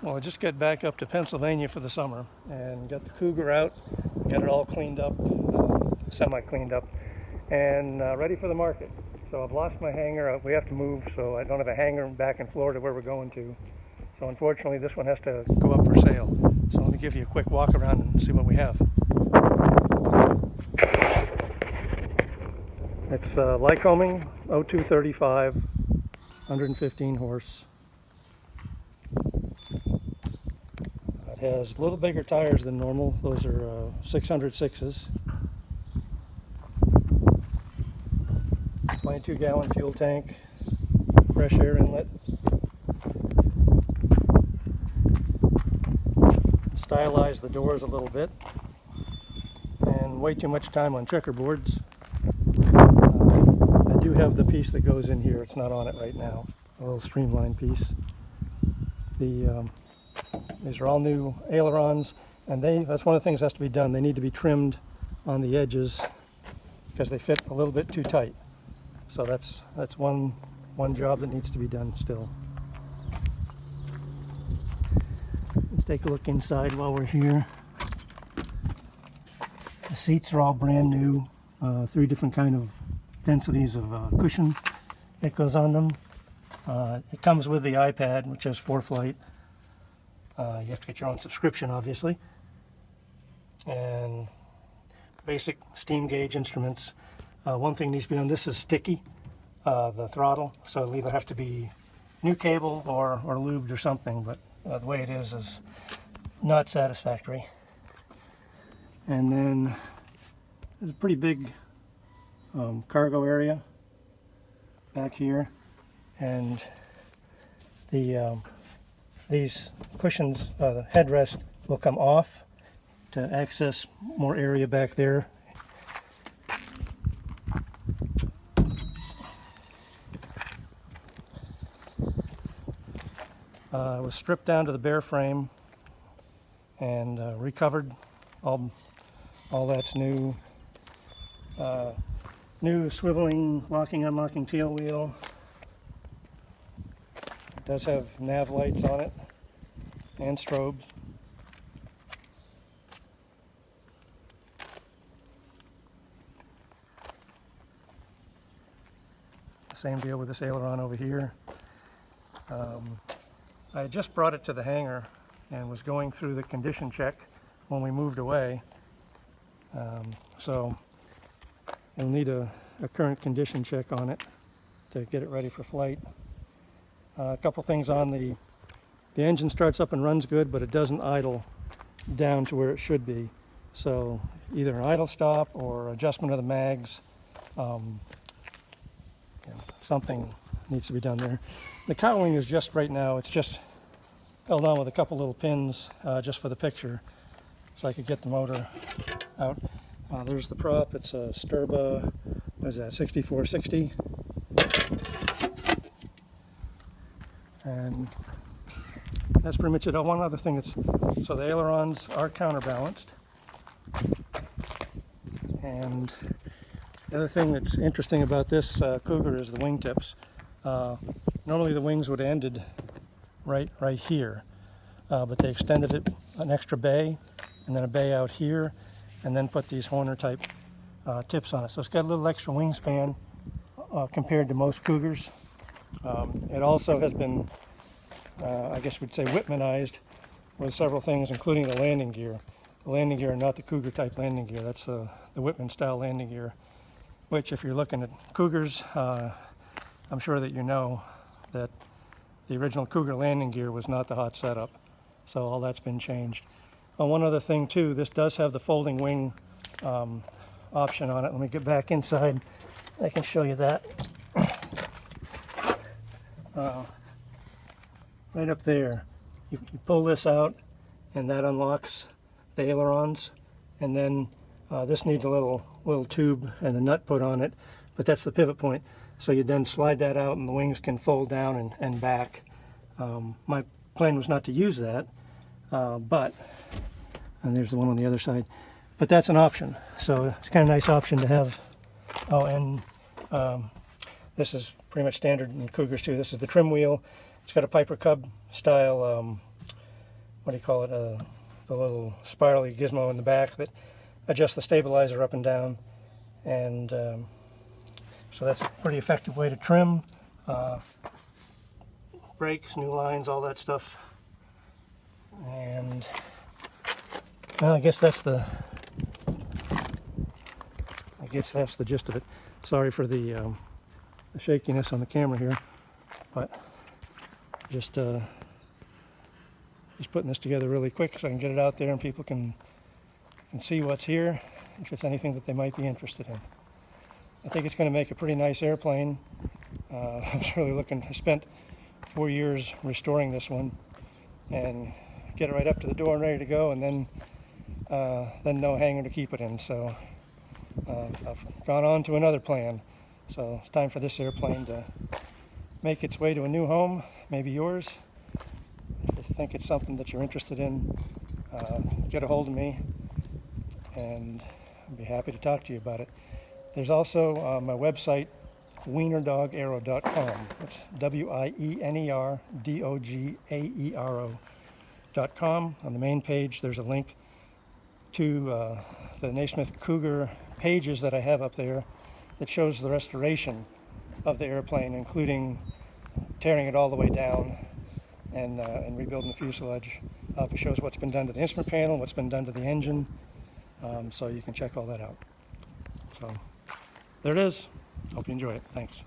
Well, I just got back up to Pennsylvania for the summer and got the Cougar out, got it all cleaned up, semi-cleaned up, and ready for the market. So I've lost my hanger. We have to move, so I don't have a hanger back in Florida where we're going to. So unfortunately, this one has to go up for sale. So let me give you a quick walk around and see what we have. It's Lycoming 0235, 115 horse. It has a little bigger tires than normal. Those are 606s. 22-gallon fuel tank, fresh air inlet. Stylized the doors a little bit, and way too much time on checkerboards. I do have the piece that goes in here. It's not on it right now. A little streamlined piece. These are all new ailerons, and that's one of the things that has to be done. They need to be trimmed on the edges because they fit a little bit too tight. So that's one job that needs to be done still. Let's take a look inside while we're here. The seats are all brand new. 3 different kind of densities of cushion that goes on them. It comes with the iPad, which has 4-flight. You have to get your own subscription, obviously. And basic steam gauge instruments. One thing needs to be done. This is sticky, the throttle, so it'll either have to be new cable or lubed or something, but the way it is not satisfactory. And then there's a pretty big cargo area back here, and these cushions, the headrest will come off to access more area back there. It was stripped down to the bare frame and recovered. All that's new. New swiveling, locking, unlocking tail wheel. It does have nav lights on it and strobes. Same deal with this aileron over here. I just brought it to the hangar and was going through the condition check when we moved away. So you'll need a current condition check on it to get it ready for flight. A couple things on the engine starts up and runs good, but it doesn't idle down to where it should be. So either an idle stop or adjustment of the mags. Something needs to be done there. The cowling is just right now, it's just held on with a couple little pins just for the picture so I could get the motor out. There's the prop. It's a Sturba, what is that, 6460. And that's pretty much it. Oh, one other thing, so the ailerons are counterbalanced. And the other thing that's interesting about this Cougar is the wingtips. Normally the wings would have ended right here, but they extended it an extra bay and then a bay out here, and then put these Horner type tips on it. So it's got a little extra wingspan compared to most Cougars. It also has been, I guess we'd say, Whitmanized with several things, including the landing gear. The landing gear, not the Cougar type landing gear. That's the Whitman style landing gear, which if you're looking at Cougars, I'm sure that you know that the original Cougar landing gear was not the hot setup. So all that's been changed. One other thing too, this does have the folding wing option on it. Let me get back inside. I can show you that. Right up there. You pull this out and that unlocks the ailerons. And then this needs a little tube and a nut put on it, but that's the pivot point. So you then slide that out and the wings can fold down and back. My plan was not to use that, and there's the one on the other side, but that's an option. So it's kind of a nice option to have. Oh, and this is pretty much standard in Cougars too. This is the trim wheel. It's got a Piper Cub style what do you call it, the little spirally gizmo in the back that adjusts the stabilizer up and down. And so that's a pretty effective way to trim. Brakes, new lines, all that stuff. And well, I guess that's the gist of it. Sorry for the shakiness on the camera here, but just putting this together really quick so I can get it out there and people can see what's here if it's anything that they might be interested in. I think it's going to make a pretty nice airplane. I was really looking. I spent 4 years restoring this one and get it right up to the door and ready to go, and then no hangar to keep it in. So I've gone on to another plan. So it's time for this airplane to make its way to a new home, maybe yours. If you think it's something that you're interested in, get a hold of me, and I'd be happy to talk to you about it. There's also my website, wienerdogaero.com. It's wienerdogaero.com. On the main page, there's a link to the Nesmith Cougar pages that I have up there that shows the restoration of the airplane, including tearing it all the way down and rebuilding the fuselage. It shows what's been done to the instrument panel, what's been done to the engine, so you can check all that out. So there it is. Hope you enjoy it. Thanks.